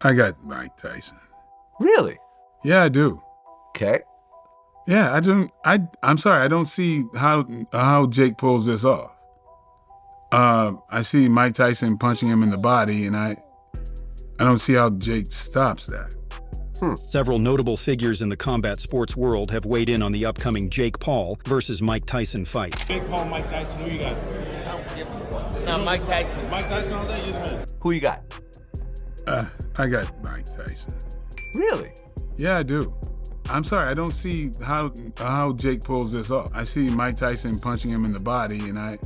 I got Mike Tyson. Really? Yeah, I do. Okay. Yeah, I'm sorry, I don't see how Jake pulls this off. I see Mike Tyson punching him in the body, and I don't see how Jake stops that. Several notable figures in the combat sports world have weighed in on the upcoming Jake Paul versus Mike Tyson fight. Jake Paul, Mike Tyson, who you got? No, Mike Tyson. Mike Tyson all day? You're the man. Who you got? I got Mike Tyson. Really? Yeah, I do. I'm sorry, I don't see how Jake pulls this off. I see Mike Tyson punching him in the body, and I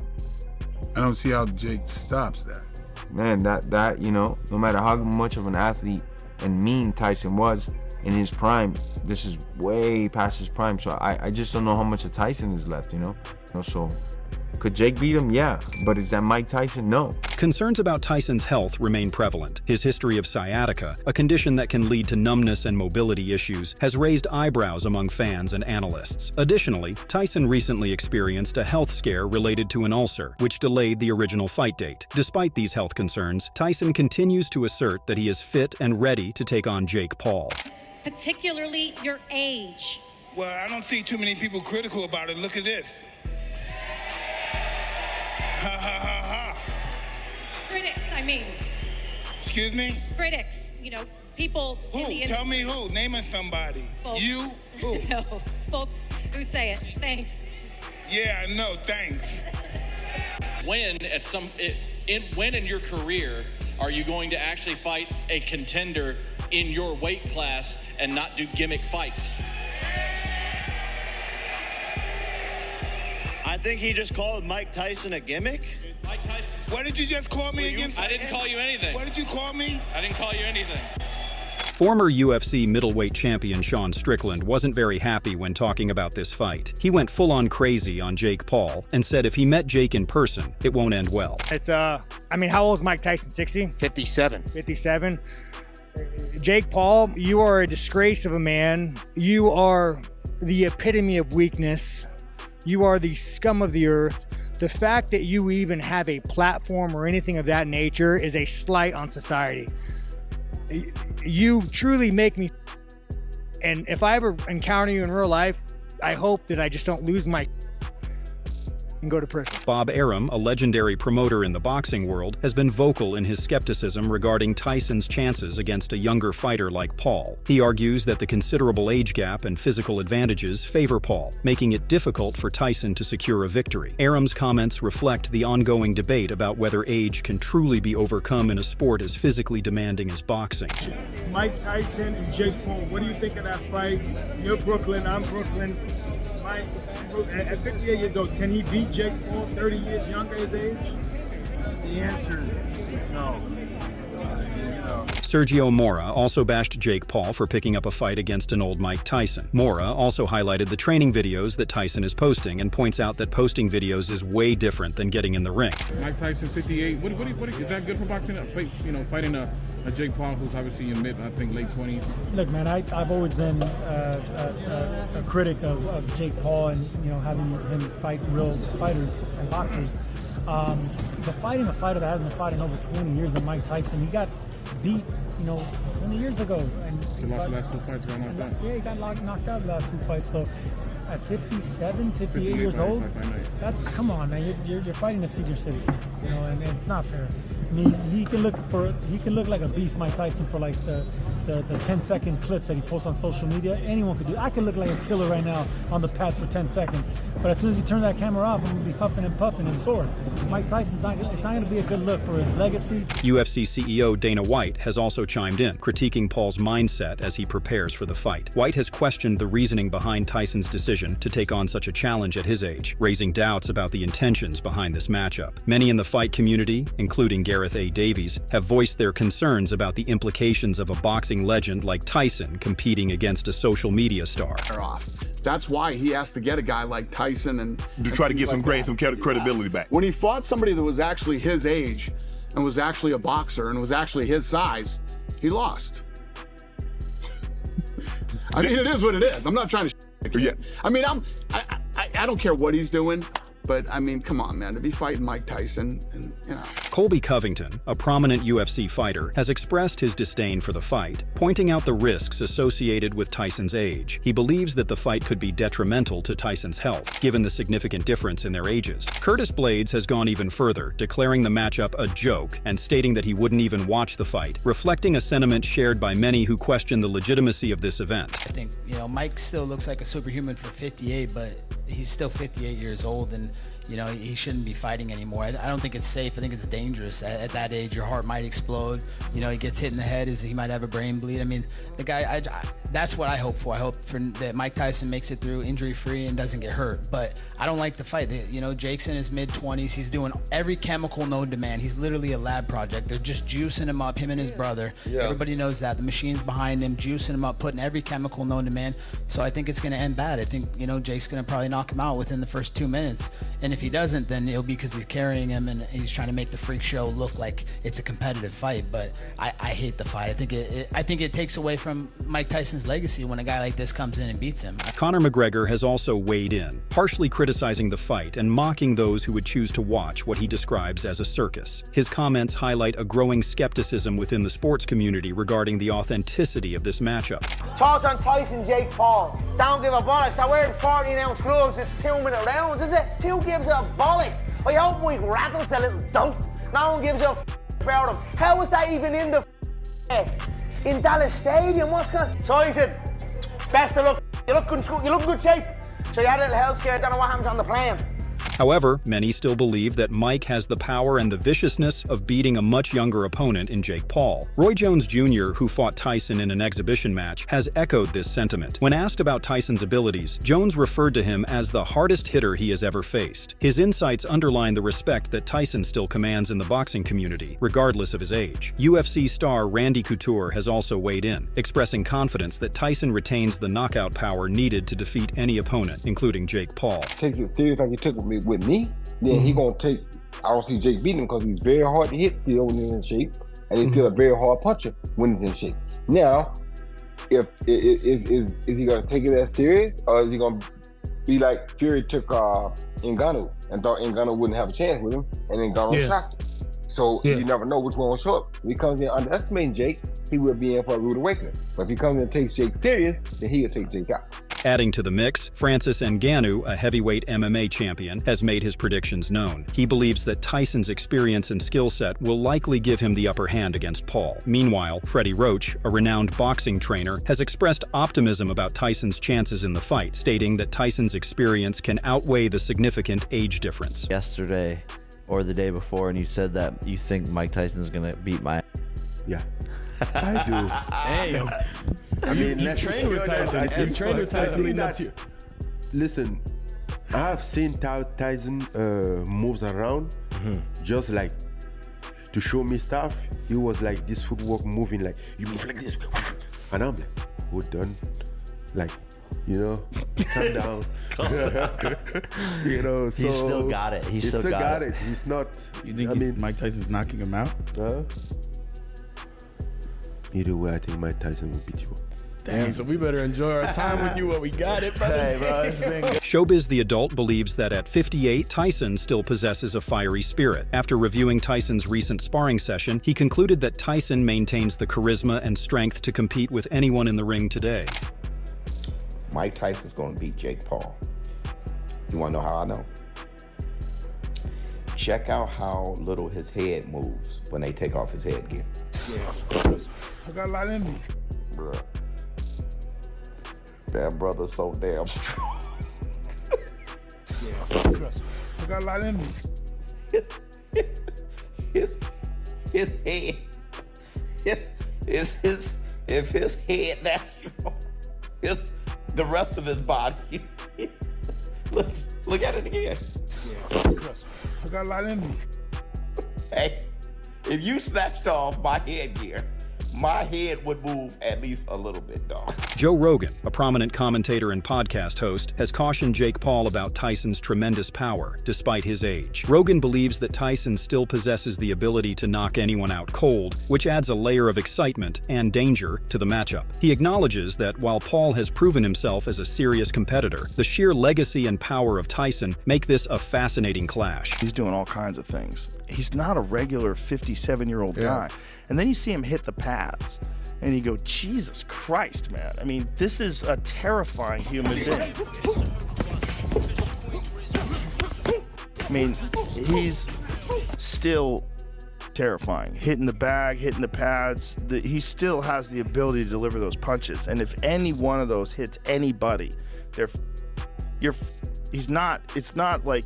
don't see how Jake stops that. Man, that you know, no matter how much of an athlete and mean Tyson was in his prime, this is way past his prime. So I just don't know how much of Tyson is left, you know? So could Jake beat him? Yeah. But is that Mike Tyson? No. Concerns about Tyson's health remain prevalent. His history of sciatica, a condition that can lead to numbness and mobility issues, has raised eyebrows among fans and analysts. Additionally, Tyson recently experienced a health scare related to an ulcer, which delayed the original fight date. Despite these health concerns, Tyson continues to assert that he is fit and ready to take on Jake Paul. Particularly your age. Well, I don't see too many people critical about it. Look at this. Ha ha ha ha. Critics, I mean. Excuse me? Critics, you know, people Who? in the industry. Tell me who. Name it somebody. Folks. You? Who? No, folks who say it. Thanks. Yeah, I know. Thanks. When in your career are you going to actually fight a contender in your weight class and not do gimmick fights? I think he just called Mike Tyson a gimmick. Mike Tyson. What did you just call me again? I didn't call you anything. What did you call me? I didn't call you anything. Former UFC middleweight champion Sean Strickland wasn't very happy when talking about this fight. He went full-on crazy on Jake Paul and said if he met Jake in person, it won't end well. It's, I mean, how old is Mike Tyson, 60? 57. 57? Jake Paul, you are a disgrace of a man. You are the epitome of weakness. You are the scum of the earth. The fact that you even have a platform or anything of that nature is a slight on society. You truly make me, and if I ever encounter you in real life, I hope that I just don't lose my and go to prison. Bob Arum, a legendary promoter in the boxing world, has been vocal in his skepticism regarding Tyson's chances against a younger fighter like Paul. He argues that the considerable age gap and physical advantages favor Paul, making it difficult for Tyson to secure a victory. Arum's comments reflect the ongoing debate about whether age can truly be overcome in a sport as physically demanding as boxing. Mike Tyson and Jake Paul, what do you think of that fight? You're Brooklyn, I'm Brooklyn. Mike, at 58 years old, can he beat Jake Paul 30 years younger his age? The answer is no. Sergio Mora also bashed Jake Paul for picking up a fight against an old Mike Tyson. Mora also highlighted the training videos that Tyson is posting and points out that posting videos is way different than getting in the ring. Mike Tyson, 58. What is that good for boxing? Fighting a Jake Paul who's obviously in late 20s. Look, man, I've always been a critic of Jake Paul and having him fight real fighters and boxers. But fighting a fighter that hasn't been fighting over 20 years than Mike Tyson, he got beat 20 years ago. And he lost the last two fights, got knocked out. Yeah, he got knocked out the last two fights. So at 57, 58 years old, come on, man, you're fighting a senior citizen, and it's not fair. I mean, he can look like a beast, Mike Tyson, for like the 10-second clips that he posts on social media. Anyone could do. I could look like a killer right now on the pad for 10 seconds, but as soon as he turns that camera off, I'm gonna be huffing and puffing and sore. Mike Tyson's not gonna be a good look for his legacy. UFC CEO Dana White has also chimed in, critiquing Paul's mindset as he prepares for the fight. White has questioned the reasoning behind Tyson's decision to take on such a challenge at his age, raising doubts about the intentions behind this matchup. Many in the fight community, including Gareth A. Davies, have voiced their concerns about the implications of a boxing legend like Tyson competing against a social media star. That's why he has to get a guy like Tyson and to try to get some credibility back. When he fought somebody that was actually his age and was actually a boxer and was actually his size, he lost. I mean, it is what it is. I'm not trying to. Yeah. I mean, I don't care what he's doing, but I mean, come on, man, to be fighting Mike Tyson and Colby Covington, a prominent UFC fighter, has expressed his disdain for the fight, pointing out the risks associated with Tyson's age. He believes that the fight could be detrimental to Tyson's health, given the significant difference in their ages. Curtis Blades has gone even further, declaring the matchup a joke and stating that he wouldn't even watch the fight, reflecting a sentiment shared by many who question the legitimacy of this event. I think, Mike still looks like a superhuman for 58, but he's still 58 years old, and he shouldn't be fighting anymore. I don't think it's safe. I think it's dangerous. At that age, your heart might explode. He gets hit in the head, he might have a brain bleed. I mean, the guy, that's what I hope for. I hope that Mike Tyson makes it through injury-free and doesn't get hurt. But I don't like the fight. Jake's in his mid-20s. He's doing every chemical known to man. He's literally a lab project. They're just juicing him up, him and his brother. Yeah. Everybody knows that. The machine's behind him, juicing him up, putting every chemical known to man. So I think it's going to end bad. I think, Jake's going to probably knock him out within the first 2 minutes. And if he doesn't, then it'll be because he's carrying him and he's trying to make the freak show look like it's a competitive fight. But I hate the fight. I think it takes away from Mike Tyson's legacy when a guy like this comes in and beats him. Conor McGregor has also weighed in, harshly criticizing the fight and mocking those who would choose to watch what he describes as a circus. His comments highlight a growing skepticism within the sports community regarding the authenticity of this matchup. Thoughts on Tyson, Jake Paul? Don't give a bollocks. They're wearing 14-ounce gloves. It's 2-minute rounds, is it? Who gives a bollocks? I hope Mike rattles the little dope. No one gives a about him. How was that even in the in Dallas Stadium? What's going on? Tyson, best of luck. You look in good shape. So you had a little health scare. Don't know what happens on the plane. However, many still believe that Mike has the power and the viciousness of beating a much younger opponent in Jake Paul. Roy Jones Jr., who fought Tyson in an exhibition match, has echoed this sentiment. When asked about Tyson's abilities, Jones referred to him as the hardest hitter he has ever faced. His insights underline the respect that Tyson still commands in the boxing community, regardless of his age. UFC star Randy Couture has also weighed in, expressing confidence that Tyson retains the knockout power needed to defeat any opponent, including Jake Paul. Takes it serious like he took with me, then he gonna take. I don't see Jake beating him because he's very hard to hit still when he's in shape, and he's still a very hard puncher when he's in shape. Now, is he gonna take it as serious, or is he gonna be like Fury took Ngannou and thought Ngannou wouldn't have a chance with him, and then Ngannou shocked him? So you never know which one will show up. If he comes in underestimating Jake, he will be in for a rude awakening. But if he comes in and takes Jake serious, then he'll take Jake out. Adding to the mix, Francis Ngannou, a heavyweight MMA champion, has made his predictions known. He believes that Tyson's experience and skill set will likely give him the upper hand against Paul. Meanwhile, Freddie Roach, a renowned boxing trainer, has expressed optimism about Tyson's chances in the fight, stating that Tyson's experience can outweigh the significant age difference. Yesterday or the day before, and you said that you think Mike Tyson's gonna beat my... Yeah, I do. Damn. I mean, you trained with Tyson. You trained with Tyson leading up to you. Listen, I've seen how Tyson moves around, just like to show me stuff. He was like this footwork moving, like you move like this, and I'm like, hold on, like, calm down. So he still got it. He still got it. He's not. You think Mike Tyson's knocking him out? Either way, I think Mike Tyson will beat you up. Damn, so we better enjoy our time with you while we got it, brother. Hey, bro, it's been good. Showbiz the Adult believes that at 58, Tyson still possesses a fiery spirit. After reviewing Tyson's recent sparring session, he concluded that Tyson maintains the charisma and strength to compete with anyone in the ring today. Mike Tyson's going to beat Jake Paul. You want to know how I know? Check out how little his head moves when they take off his headgear. Yeah, I got a lot in me. Bruh. That brother's so damn strong. Yeah, trust me. I got a lot in me. His head. If his head that strong, the rest of his body. Look at it again. Yeah, trust me. I got a lot in me. Hey, if you snatched off my headgear, my head would move at least a little bit, dog. Joe Rogan, a prominent commentator and podcast host, has cautioned Jake Paul about Tyson's tremendous power, despite his age. Rogan believes that Tyson still possesses the ability to knock anyone out cold, which adds a layer of excitement and danger to the matchup. He acknowledges that while Paul has proven himself as a serious competitor, the sheer legacy and power of Tyson make this a fascinating clash. He's doing all kinds of things. He's not a regular 57-year-old guy. And then you see him hit the pads, and you go, Jesus Christ, man. I mean, this is a terrifying human being. I mean, he's still terrifying. Hitting the bag, hitting the pads, he still has the ability to deliver those punches. And if any one of those hits anybody, it's not like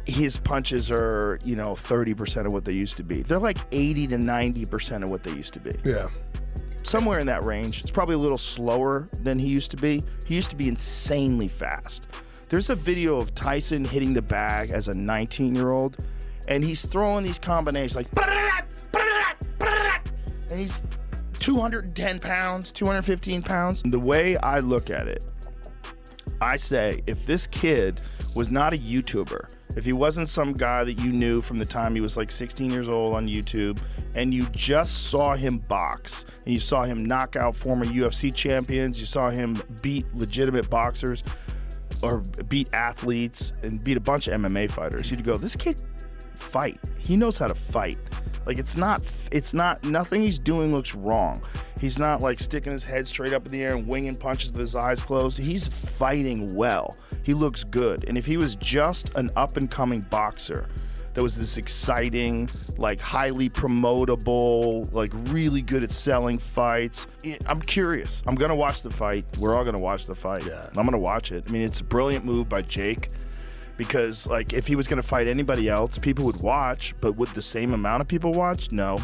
his punches are, 30% of what they used to be. They're like 80 to 90% of what they used to be. Yeah. Somewhere in that range. It's probably a little slower than he used to be. He used to be insanely fast. There's a video of Tyson hitting the bag as a 19-year-old, and he's throwing these combinations like, and he's 210 pounds, 215 pounds. The way I look at it, I say, if this kid was not a YouTuber, if he wasn't some guy that you knew from the time he was like 16 years old on YouTube, and you just saw him box, and you saw him knock out former UFC champions, you saw him beat legitimate boxers, or beat athletes, and beat a bunch of MMA fighters, you'd go, this kid fight. He knows how to fight. Like, nothing he's doing looks wrong. He's not like sticking his head straight up in the air and winging punches with his eyes closed. He's fighting well. He looks good. And if he was just an up-and-coming boxer that was this exciting, like highly promotable, like really good at selling fights, I'm curious. I'm gonna watch the fight. We're all gonna watch the fight. Yeah. I'm gonna watch it. I mean, it's a brilliant move by Jake. Because, like, if he was going to fight anybody else, people would watch, but would the same amount of people watch? No.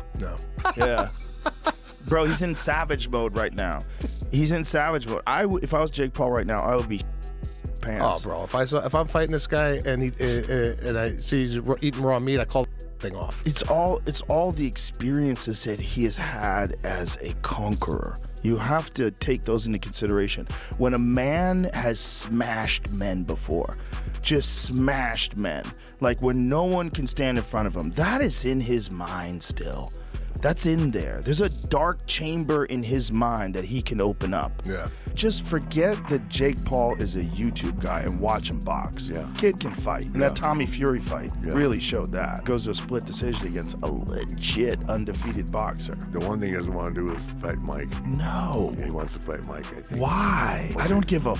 Yeah. Bro, he's in savage mode right now. He's in savage mode. If I was Jake Paul right now, I would be pants. Oh, bro, if I'm fighting this guy and I see he's eating raw meat, I call the thing off. It's all the experiences that he has had as a conqueror. You have to take those into consideration. When a man has smashed men before, just smashed men, like when no one can stand in front of him, that is in his mind still. That's in there. There's a dark chamber in his mind that he can open up. Yeah. Just forget that Jake Paul is a YouTube guy and watch him box. Yeah. Kid can fight. And that Tommy Fury fight really showed that. Goes to a split decision against a legit undefeated boxer. The one thing he doesn't want to do is fight Mike. No. He wants to fight Mike, I think. Why? I don't give a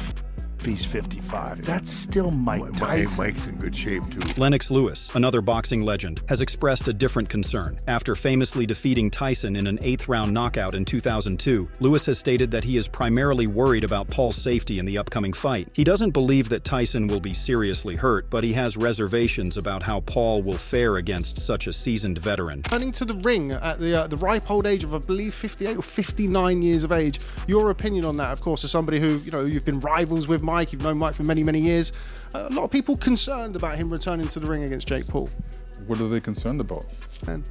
if he's 55. That's still Mike Tyson. Mike's in good shape, too. Lennox Lewis, another boxing legend, has expressed a different concern. After famously defeating Tyson in an 8th-round knockout in 2002, Lewis has stated that he is primarily worried about Paul's safety in the upcoming fight. He doesn't believe that Tyson will be seriously hurt, but he has reservations about how Paul will fare against such a seasoned veteran. Turning to the ring at the ripe old age of, I believe, 58 or 59 years of age. Your opinion on that, of course, as somebody who, you've been rivals with Mike, you've known Mike for many, many years. A lot of people concerned about him returning to the ring against Jake Paul. What are they concerned about? And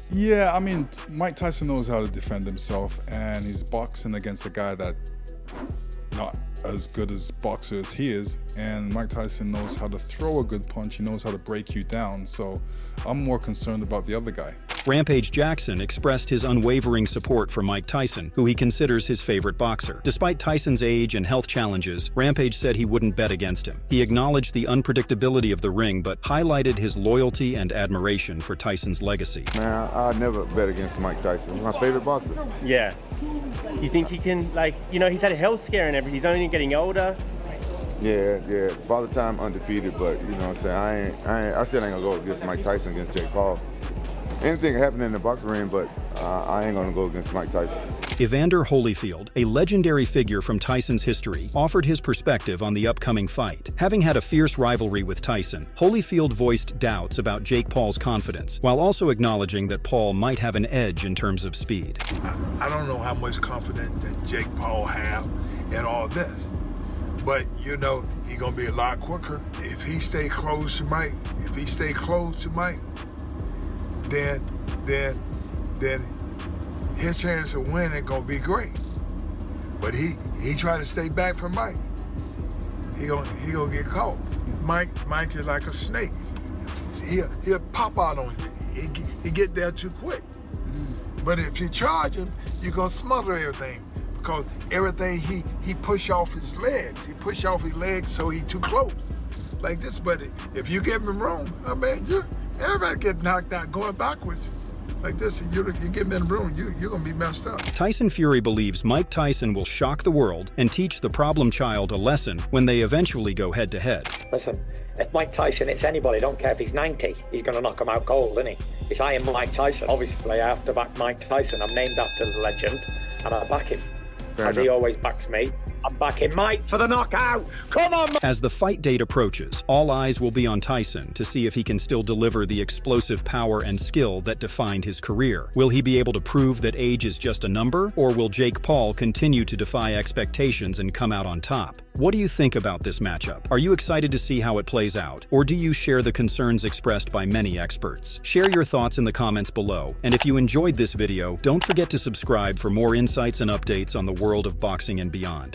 yeah, I mean, Mike Tyson knows how to defend himself, and he's boxing against a guy that not as good as boxer as he is, and Mike Tyson knows how to throw a good punch. He knows how to break you down, so I'm more concerned about the other guy. Rampage Jackson expressed his unwavering support for Mike Tyson, who he considers his favorite boxer. Despite Tyson's age and health challenges, Rampage said he wouldn't bet against him. He acknowledged the unpredictability of the ring, but highlighted his loyalty and admiration for Tyson's legacy. Man, I'd never bet against Mike Tyson. He's my favorite boxer. Yeah. You think he can, he's had a health scare and everything. He's only getting older. Yeah. Father time undefeated, but you know what I'm saying? I still ain't gonna go against Mike Tyson against Jake Paul. Anything can happen in the boxing ring, but I ain't gonna go against Mike Tyson. Evander Holyfield, a legendary figure from Tyson's history, offered his perspective on the upcoming fight. Having had a fierce rivalry with Tyson, Holyfield voiced doubts about Jake Paul's confidence, while also acknowledging that Paul might have an edge in terms of speed. I don't know how much confidence that Jake Paul have in all this, but he's gonna be a lot quicker. If he stay close to Mike, then his chance of winning gonna be great. But he try to stay back from Mike. He gonna get caught. Mike is like a snake. He'll pop out on you. He get there too quick. But if you charge him, you're gonna smother everything, because everything he push off his legs. He push off his legs so he too close. Like this, but if you give him room, I mean, everybody get knocked out going backwards. Like this, and you give him room, you're gonna be messed up. Tyson Fury believes Mike Tyson will shock the world and teach the problem child a lesson when they eventually go head-to-head. Listen, if Mike Tyson hits anybody, don't care if he's 90, he's going to knock him out cold, isn't he? It's I am Mike Tyson. Obviously, I have to back Mike Tyson. I'm named after the legend, and I back him. As he always backs me, I'm backing Mike for the knockout. Come on, As the fight date approaches, all eyes will be on Tyson to see if he can still deliver the explosive power and skill that defined his career. Will he be able to prove that age is just a number, or will Jake Paul continue to defy expectations and come out on top? What do you think about this matchup? Are you excited to see how it plays out, or do you share the concerns expressed by many experts? Share your thoughts in the comments below, and if you enjoyed this video, don't forget to subscribe for more insights and updates on the world of boxing and beyond.